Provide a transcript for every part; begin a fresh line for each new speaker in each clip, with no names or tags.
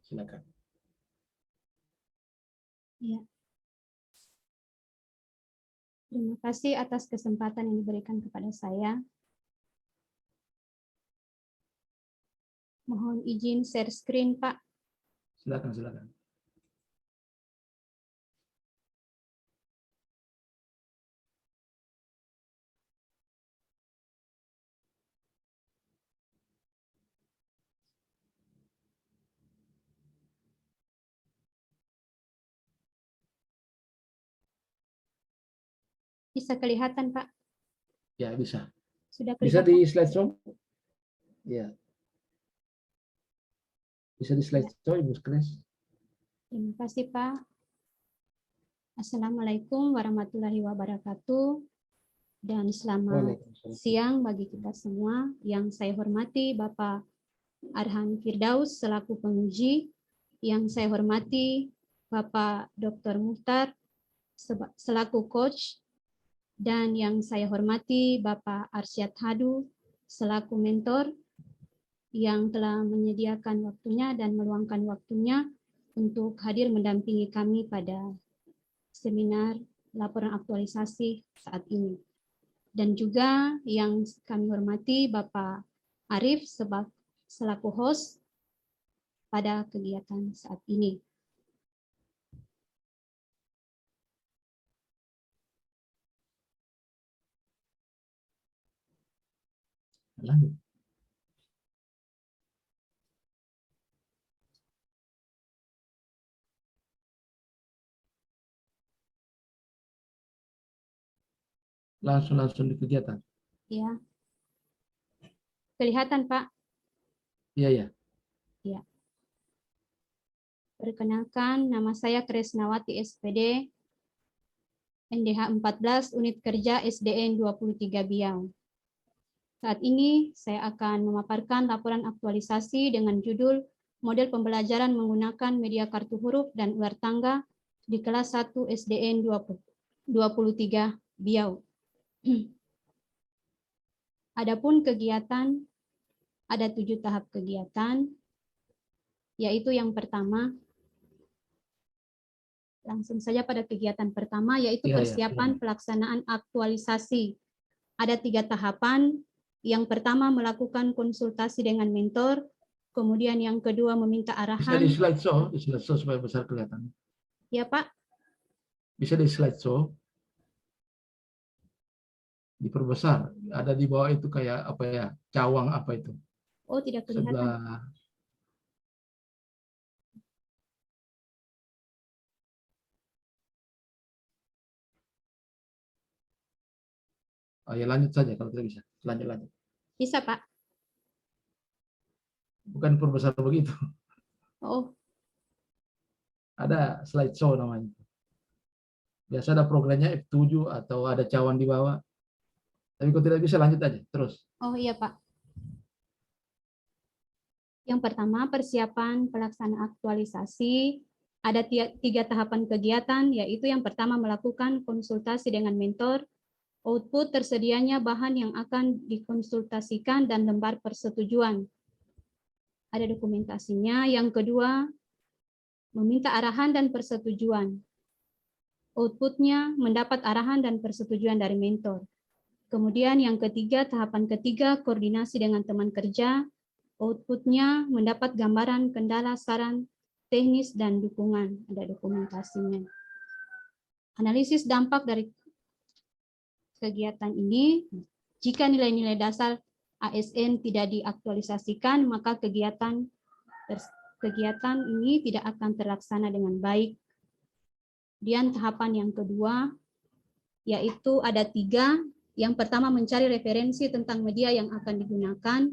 Silakan.
Ya. Terima kasih atas kesempatan yang diberikan kepada saya. Mohon izin share screen, Pak.
Silakan, silakan.
Bisa kelihatan, Pak?
Ya, bisa.
Sudah
Bisa
kelihatan?
di slideshow? Ya. Bisa di slideshow, Ibu Kres?
Terima kasih, Pak. Assalamualaikum warahmatullahi wabarakatuh. Dan selamat
Waalaikumsalam.
siang bagi kita semua. Yang saya hormati Bapak Arhan Firdaus selaku penguji, yang saya hormati Bapak Dr. Muhtar selaku coach, dan yang saya hormati Bapak Arsyad Hadu selaku mentor yang telah menyediakan waktunya dan meluangkan waktunya untuk hadir mendampingi kami pada seminar laporan aktualisasi saat ini. Dan juga yang kami hormati Bapak Arif selaku host pada kegiatan saat ini.
Lanjut. Langsung di kegiatan.
Ya. Kelihatan, Pak?
Iya, ya.
Ya. Perkenalkan, nama saya Kresnawati SPD, NDH 14, Unit Kerja SDN 23 Biau. Saat ini saya akan memaparkan laporan aktualisasi dengan judul Model Pembelajaran Menggunakan Media Kartu Huruf dan Ular Tangga di kelas 1 SDN 23 Biau. Adapun kegiatan, ada 7 tahap kegiatan, yaitu yang pertama, langsung saja pada kegiatan pertama, yaitu persiapan pelaksanaan aktualisasi. Ada 3 tahapan. Yang pertama melakukan konsultasi dengan mentor, kemudian yang kedua meminta arahan.
Bisa di slideshow supaya besar kelihatan.
Ya, Pak.
Bisa di slideshow. Diperbesar. Ada di bawah itu kayak apa ya? Cawang apa itu?
Oh, tidak kelihatan.
Sebelah. Oh ya, lanjut saja kalau tidak bisa. Lanjut.
Bisa, Pak.
Bukan perbesar begitu.
Oh.
Ada slideshow namanya. Biasa ada programnya F7 atau ada cawan di bawah. Tapi kalau tidak bisa lanjut aja terus.
Oh iya, Pak. Yang pertama, persiapan pelaksanaan aktualisasi. Ada 3 tahapan kegiatan, yaitu yang pertama melakukan konsultasi dengan mentor, output tersedianya bahan yang akan dikonsultasikan dan lembar persetujuan. Ada dokumentasinya. Yang kedua, meminta arahan dan persetujuan. Outputnya mendapat arahan dan persetujuan dari mentor. Kemudian yang ketiga, tahapan ketiga, koordinasi dengan teman kerja. Outputnya mendapat gambaran kendala, saran, teknis, dan dukungan. Ada dokumentasinya. Analisis dampak dari kegiatan ini, jika nilai-nilai dasar ASN tidak diaktualisasikan, maka kegiatan ini tidak akan terlaksana dengan baik. Kemudian tahapan yang kedua, yaitu ada 3. Yang pertama, mencari referensi tentang media yang akan digunakan.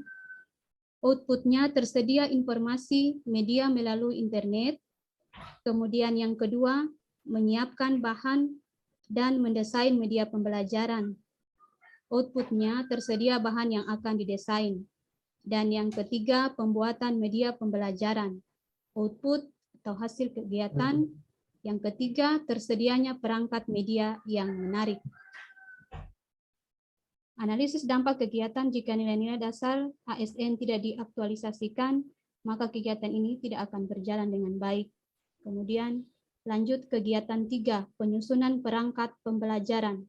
Outputnya tersedia informasi media melalui internet. Kemudian yang kedua, menyiapkan bahan dan mendesain media pembelajaran. Outputnya tersedia bahan yang akan didesain. Dan yang ketiga, pembuatan media pembelajaran. Output atau hasil kegiatan. Yang ketiga, tersedianya perangkat media yang menarik. Analisis dampak kegiatan jika nilai-nilai dasar ASN tidak diaktualisasikan, maka kegiatan ini tidak akan berjalan dengan baik. Kemudian lanjut kegiatan 3, penyusunan perangkat pembelajaran.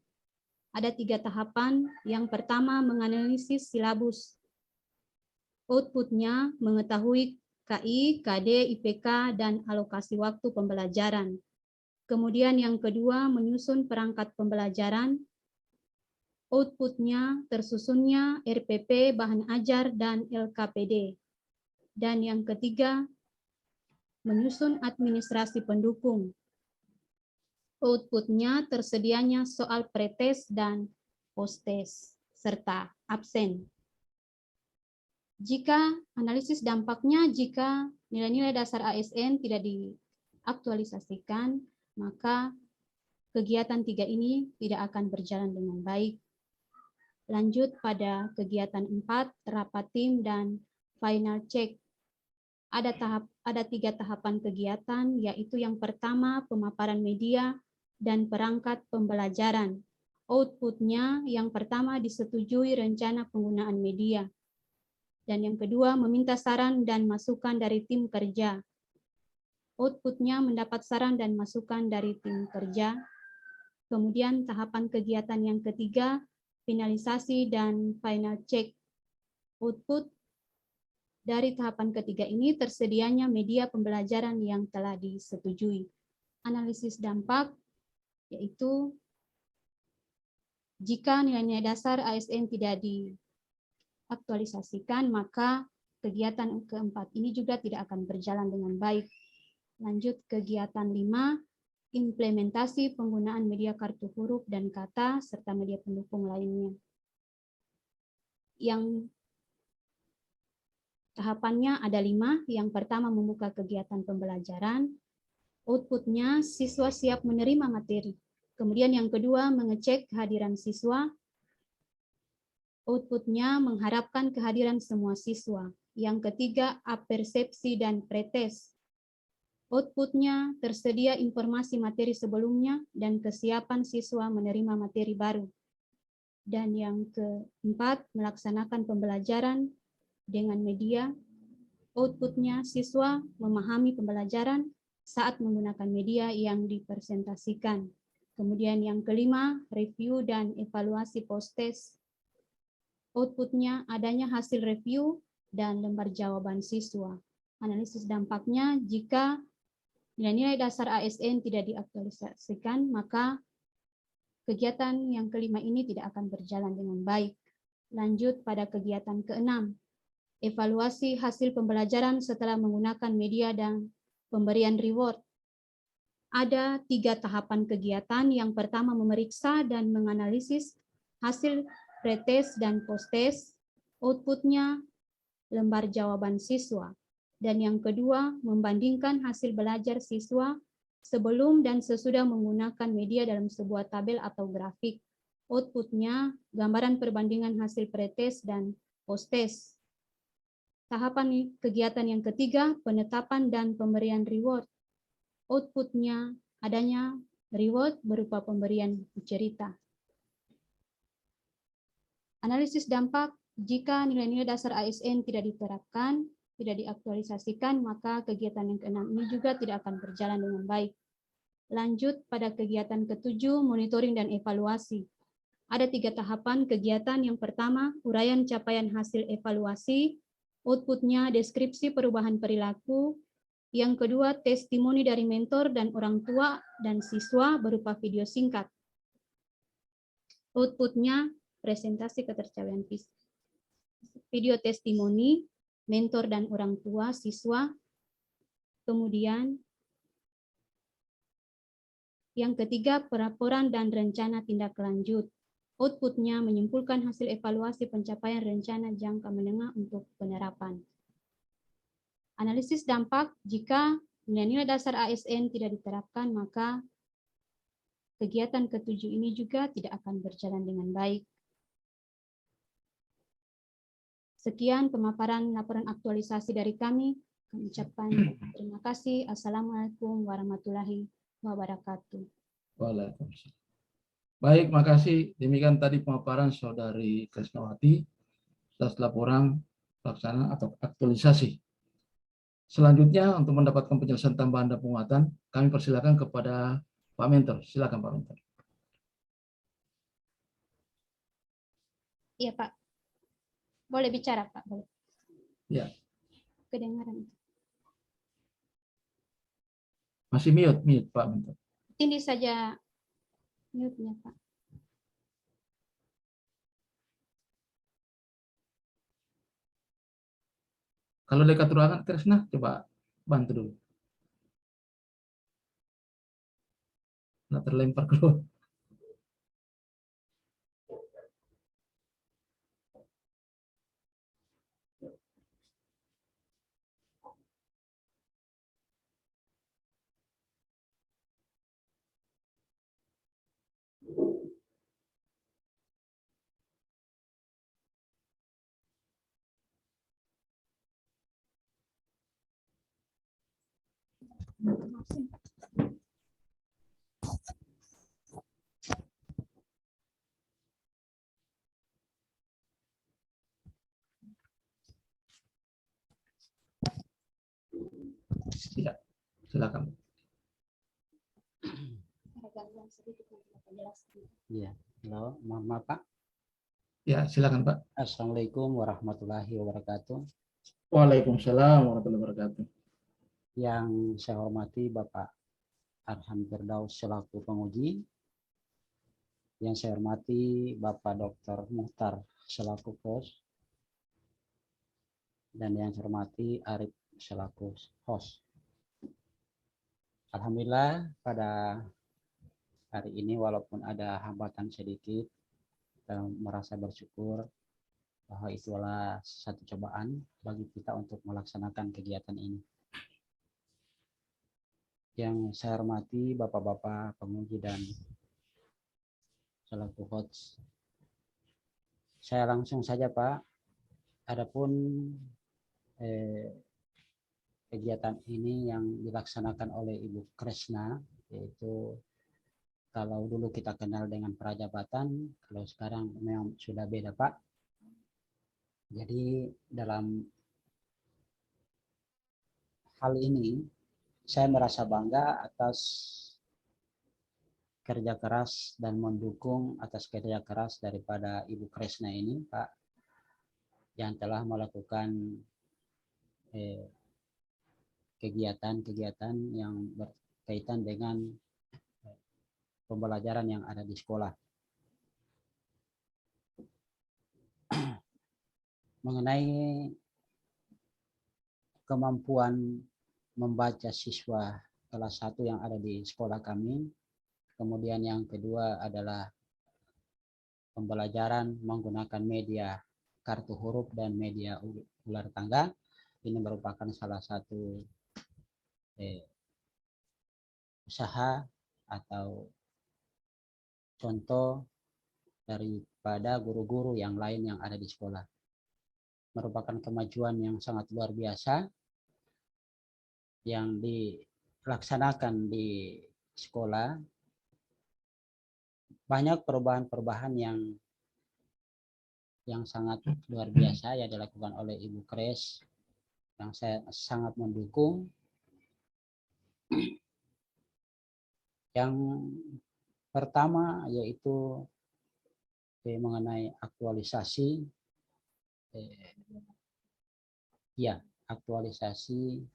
Ada 3 tahapan. Yang pertama, menganalisis silabus. Outputnya mengetahui KI, KD, IPK, dan alokasi waktu pembelajaran. Kemudian yang kedua, menyusun perangkat pembelajaran. Outputnya tersusunnya RPP, bahan ajar, dan LKPD. Dan yang ketiga, menyusun administrasi pendukung. Outputnya tersedianya soal pretest dan posttest, serta absen. Jika analisis dampaknya, jika nilai-nilai dasar ASN tidak diaktualisasikan, maka kegiatan 3 ini tidak akan berjalan dengan baik. Lanjut pada kegiatan 4, rapat tim dan final check. Ada 3 tahapan kegiatan, yaitu yang pertama, pemaparan media dan perangkat pembelajaran. Outputnya yang pertama, disetujui rencana penggunaan media. Dan yang kedua, meminta saran dan masukan dari tim kerja. Outputnya mendapat saran dan masukan dari tim kerja. Kemudian tahapan kegiatan yang ketiga, finalisasi dan final check. Output dari tahapan ketiga ini tersedianya media pembelajaran yang telah disetujui. Analisis dampak, yaitu jika nilai-nilai dasar ASN tidak diaktualisasikan, maka kegiatan keempat ini juga tidak akan berjalan dengan baik. Lanjut kegiatan 5, implementasi penggunaan media kartu huruf dan kata, serta media pendukung lainnya. Yang tahapannya ada 5. Yang pertama, membuka kegiatan pembelajaran. Outputnya, siswa siap menerima materi. Kemudian yang kedua, mengecek kehadiran siswa. Outputnya, mengharapkan kehadiran semua siswa. Yang ketiga, apersepsi dan pretest. Outputnya, tersedia informasi materi sebelumnya dan kesiapan siswa menerima materi baru. Dan yang keempat, melaksanakan pembelajaran dengan media. Outputnya, siswa memahami pembelajaran saat menggunakan media yang dipresentasikan. Kemudian yang kelima, review dan evaluasi post-test. Outputnya adanya hasil review dan lembar jawaban siswa. Analisis dampaknya, jika nilai-nilai dasar ASN tidak diaktualisasikan, maka kegiatan yang kelima ini tidak akan berjalan dengan baik. Lanjut pada kegiatan keenam, evaluasi hasil pembelajaran setelah menggunakan media dan pemberian reward. Ada 3 tahapan kegiatan. Yang pertama, memeriksa dan menganalisis hasil pretest dan posttest. Outputnya lembar jawaban siswa. Dan yang kedua, membandingkan hasil belajar siswa sebelum dan sesudah menggunakan media dalam sebuah tabel atau grafik. Outputnya gambaran perbandingan hasil pretest dan posttest. Tahapan kegiatan yang ketiga, penetapan dan pemberian reward. Outputnya adanya reward berupa pemberian cerita. Analisis dampak, jika nilai-nilai dasar ASN tidak diterapkan, tidak diaktualisasikan, maka kegiatan yang keenam ini juga tidak akan berjalan dengan baik. Lanjut pada kegiatan ketujuh, monitoring dan evaluasi. Ada 3 tahapan kegiatan. Yang pertama, uraian capaian hasil evaluasi. Outputnya deskripsi perubahan perilaku. Yang kedua, testimoni dari mentor dan orang tua dan siswa berupa video singkat. Outputnya presentasi ketercapaian video testimoni, mentor dan orang tua, siswa. Kemudian yang ketiga, pelaporan dan rencana tindak lanjut. Outputnya menyimpulkan hasil evaluasi pencapaian rencana jangka menengah untuk penerapan. Analisis dampak, jika nilai-nilai dasar ASN tidak diterapkan, maka kegiatan ketujuh ini juga tidak akan berjalan dengan baik. Sekian pemaparan laporan aktualisasi dari kami. Kami ucapkan terima kasih. Assalamualaikum warahmatullahi wabarakatuh.
Waalaikumsalam. Baik, makasih. Demikian tadi pemaparan Saudari Krisnawati atas laporan pelaksanaan atau aktualisasi Selanjutnya untuk mendapatkan penjelasan tambahan dan penguatan, kami persilakan kepada Pak Mentor. Silakan Pak Mentor.
Iya Pak, boleh bicara Pak, boleh.
Ya,
Kedengaran.
masih mute Pak Mentor.
Ini saja mute-nya Pak.
Kalau dekat ruangan, Tresna, coba bantu dulu. Nah, terlempar keluar. Tidak, silakan.
Iya, halo, maaf Pak.
Ya, silakan Pak.
Assalamualaikum warahmatullahi wabarakatuh.
Waalaikumsalam warahmatullahi wabarakatuh.
Yang saya hormati Bapak Arham Firdaus selaku penguji. Yang saya hormati Bapak Dr. Muhtar selaku host. Dan yang saya hormati Arif selaku host. Alhamdulillah pada hari ini walaupun ada hambatan sedikit, saya merasa bersyukur bahwa itulah satu cobaan bagi kita untuk melaksanakan kegiatan ini. Yang saya hormati Bapak-Bapak penguji dan selaku host. Saya langsung saja Pak, adapun kegiatan ini yang dilaksanakan oleh Ibu Kresna, yaitu kalau dulu kita kenal dengan Prajabatan, kalau sekarang memang sudah beda Pak. Jadi dalam hal ini saya merasa bangga atas kerja keras dan mendukung atas kerja keras daripada Ibu Kresna ini Pak, yang telah melakukan kegiatan-kegiatan yang berkaitan dengan pembelajaran yang ada di sekolah. Mengenai kemampuan membaca siswa kelas 1 yang ada di sekolah kami, kemudian yang kedua adalah pembelajaran menggunakan media kartu huruf dan media ular tangga. Ini merupakan salah satu usaha atau contoh daripada guru-guru yang lain yang ada di sekolah. Merupakan kemajuan yang sangat luar biasa yang dilaksanakan di sekolah. Banyak perubahan-perubahan yang sangat luar biasa yang dilakukan oleh Ibu Kres, yang saya sangat mendukung. Yang pertama yaitu mengenai aktualisasi, aktualisasi.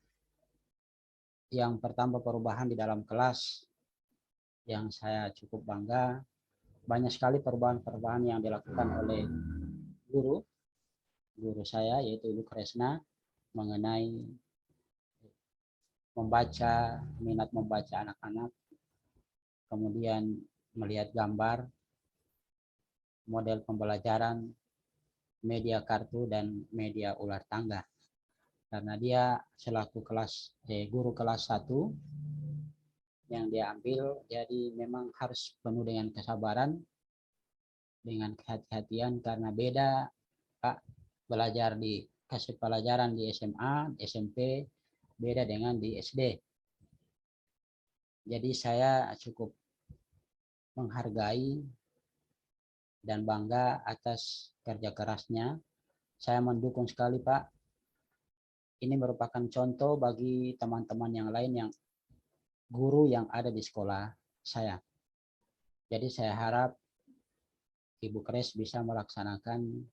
Yang pertama perubahan di dalam kelas yang saya cukup bangga, banyak sekali perubahan-perubahan yang dilakukan oleh guru saya yaitu Ibu Kresna mengenai membaca, minat membaca anak-anak, kemudian melihat gambar, model pembelajaran, media kartu dan media ular tangga. Karena dia selaku guru kelas 1 yang dia ambil, jadi memang harus penuh dengan kesabaran, dengan kehati-hatian, karena beda Pak kasih pelajaran di SMA, SMP, beda dengan di SD. Jadi saya cukup menghargai dan bangga atas kerja kerasnya. Saya mendukung sekali Pak ini merupakan contoh bagi teman-teman yang lain yang guru yang ada di sekolah saya. Jadi saya harap Ibu Kres bisa melaksanakan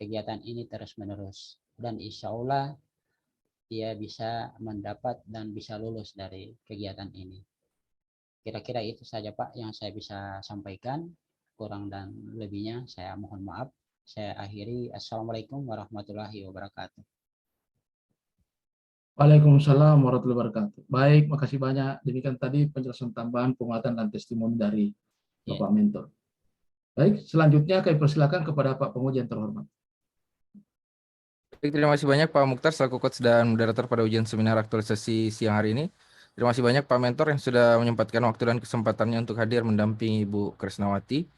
kegiatan ini terus-menerus. Dan insya Allah dia bisa mendapat dan bisa lulus dari kegiatan ini. Kira-kira itu saja Pak yang saya bisa sampaikan. Kurang dan lebihnya saya mohon maaf. Saya akhiri. Assalamualaikum warahmatullahi wabarakatuh.
Waalaikumsalam warahmatullahi wabarakatuh. Baik, makasih banyak. Demikian tadi penjelasan tambahan, penguatan, dan testimoni dari Bapak Mentor. Baik, selanjutnya kami persilakan kepada Pak Penguji yang terhormat.
Baik, terima kasih banyak Pak Mukhtar selaku coach dan moderator pada ujian seminar aktualisasi siang hari ini. Terima kasih banyak Pak Mentor yang sudah menyempatkan waktu dan kesempatannya untuk hadir mendampingi Ibu Kresnawati.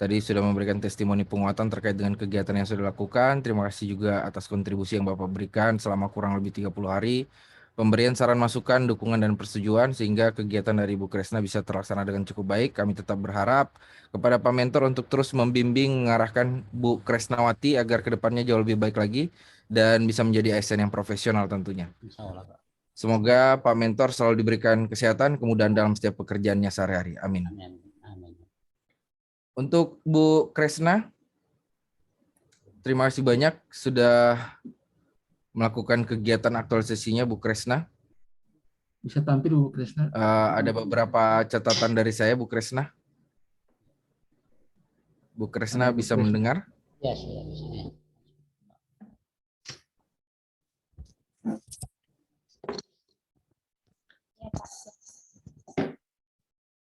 Tadi sudah memberikan testimoni penguatan terkait dengan kegiatan yang sudah dilakukan. Terima kasih juga atas kontribusi yang Bapak berikan selama kurang lebih 30 hari. Pemberian saran masukan, dukungan, dan persetujuan sehingga kegiatan dari Ibu Kresna bisa terlaksana dengan cukup baik. Kami tetap berharap kepada Pak Mentor untuk terus membimbing, mengarahkan Bu Kresnawati agar kedepannya jauh lebih baik lagi dan bisa menjadi ASN yang profesional tentunya.
Insya Allah Pak.
Semoga Pak Mentor selalu diberikan kesehatan, kemudahan dalam setiap pekerjaannya sehari-hari. Amin.
Amin. Amin.
Untuk Bu Kresna, terima kasih banyak sudah melakukan kegiatan aktualisasinya Bu Kresna.
Bisa tampil Bu Kresna?
Ada beberapa catatan dari saya Bu Kresna. Bu Kresna bisa mendengar?
Ya, sudah bisa.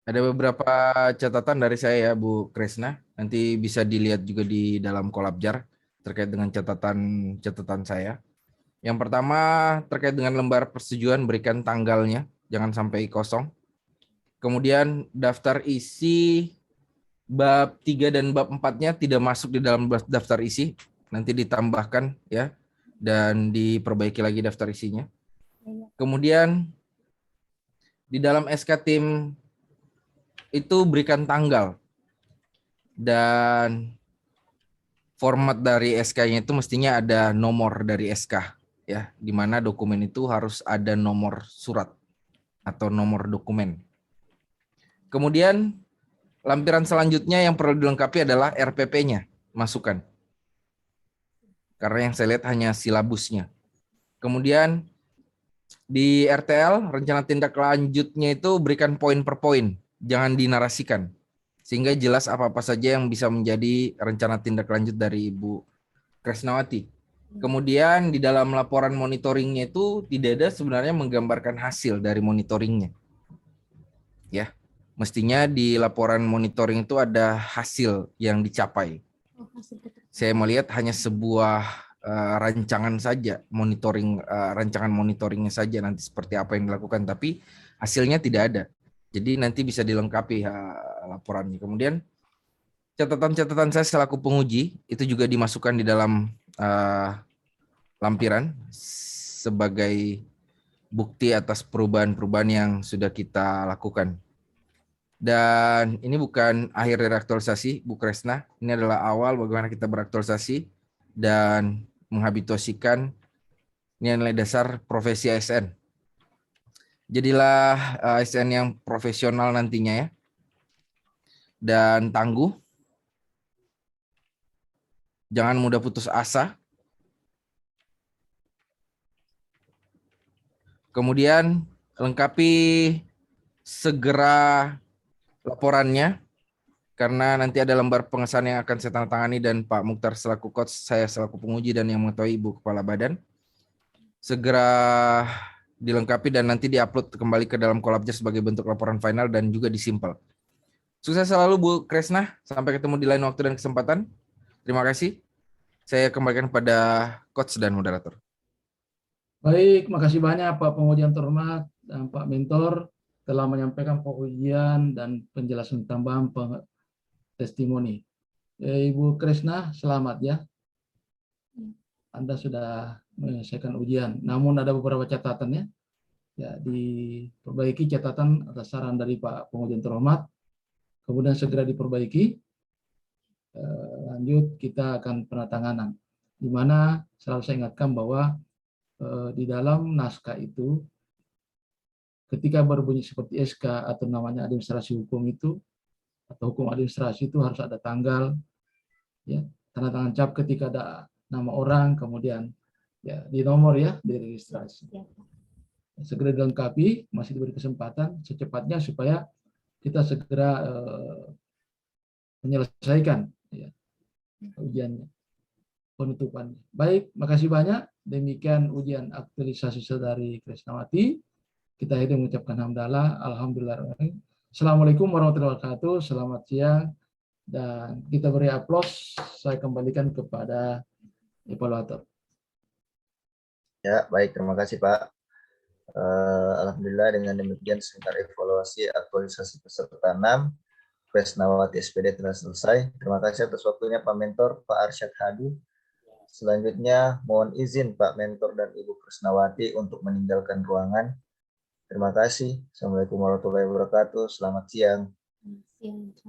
Ada beberapa catatan dari saya ya Bu Kresna. Nanti bisa dilihat juga di dalam Kolabjar terkait dengan catatan saya. Yang pertama terkait dengan lembar persetujuan, berikan tanggalnya, jangan sampai kosong. Kemudian daftar isi bab 3 dan bab 4-nya tidak masuk di dalam daftar isi, nanti ditambahkan ya dan diperbaiki lagi daftar isinya. Kemudian di dalam SK tim itu berikan tanggal dan format dari SK-nya itu mestinya ada nomor dari SK ya, di mana dokumen itu harus ada nomor surat atau nomor dokumen. Kemudian lampiran selanjutnya yang perlu dilengkapi adalah RPP-nya, masukkan. Karena yang saya lihat hanya silabusnya. Kemudian di RTL, rencana tindak lanjutnya itu berikan poin per poin, jangan dinarasikan. Sehingga jelas apa-apa saja yang bisa menjadi rencana tindak lanjut dari Ibu Kresnawati. Kemudian di dalam laporan monitoringnya itu tidak ada sebenarnya menggambarkan hasil dari monitoringnya. Ya, mestinya di laporan monitoring itu ada hasil yang dicapai. Saya melihat hanya sebuah rancangan saja, rancangan monitoringnya saja nanti seperti apa yang dilakukan, tapi hasilnya tidak ada. Jadi nanti bisa dilengkapi laporannya. Kemudian catatan-catatan saya selaku penguji itu juga dimasukkan di dalam lampiran sebagai bukti atas perubahan-perubahan yang sudah kita lakukan. Dan ini bukan akhir dari aktualisasi Bu Kresna, ini adalah awal bagaimana kita beraktualisasi dan menghabituasikan nilai dasar profesi ASN. Jadilah ASN yang profesional nantinya ya, dan tangguh. Jangan mudah putus asa. Kemudian lengkapi segera laporannya, karena nanti ada lembar pengesahan yang akan saya tandatangani dan Pak Mukhtar selaku coach, saya selaku penguji dan yang mengetahui Ibu Kepala Badan. Segera dilengkapi dan nanti diupload kembali ke dalam Kolabjar sebagai bentuk laporan final dan juga disimpel. Sukses selalu Bu Kresna, sampai ketemu di lain waktu dan kesempatan. Terima kasih. Saya kembalikan pada coach dan moderator.
Baik, makasih banyak Pak Penguji yang terhormat dan Pak Mentor telah menyampaikan pengujian dan penjelasan tambahan testimoni. Ibu Kresna, selamat ya. Anda sudah menyelesaikan ujian. Namun ada beberapa catatannya. Ya, diperbaiki catatan atas saran dari Pak Penguji yang terhormat. Kemudian segera diperbaiki. Lanjut kita akan penandatanganan. Di mana selalu saya ingatkan bahwa di dalam naskah itu ketika berbunyi seperti SK atau namanya administrasi hukum itu atau hukum administrasi itu harus ada tanggal, ya, tanda tangan cap ketika ada nama orang, kemudian ya di nomor ya di registrasi.
Ya, Pak.
Segera dilengkapi, masih diberi kesempatan secepatnya supaya kita segera menyelesaikan ya, ujiannya, penutupannya. Baik, makasih banyak. Demikian ujian aktualisasi saudari Krisnawati. Kita ini mengucapkan hamdalah, alhamdulillah. Assalamualaikum warahmatullahi wabarakatuh. Selamat siang dan kita beri aplaus. Saya kembalikan kepada evaluator.
Ya, baik, terima kasih Pak. Alhamdulillah dengan demikian sebentar evaluasi aktualisasi peserta 6 Krisnawati SPD telah selesai. Terima kasih atas waktunya Pak Mentor, Pak Arsyad Hadi. Selanjutnya mohon izin Pak Mentor dan Ibu Krisnawati untuk meninggalkan ruangan. Terima kasih. Assalamualaikum warahmatullahi wabarakatuh. Selamat siang.
Siang, Pak.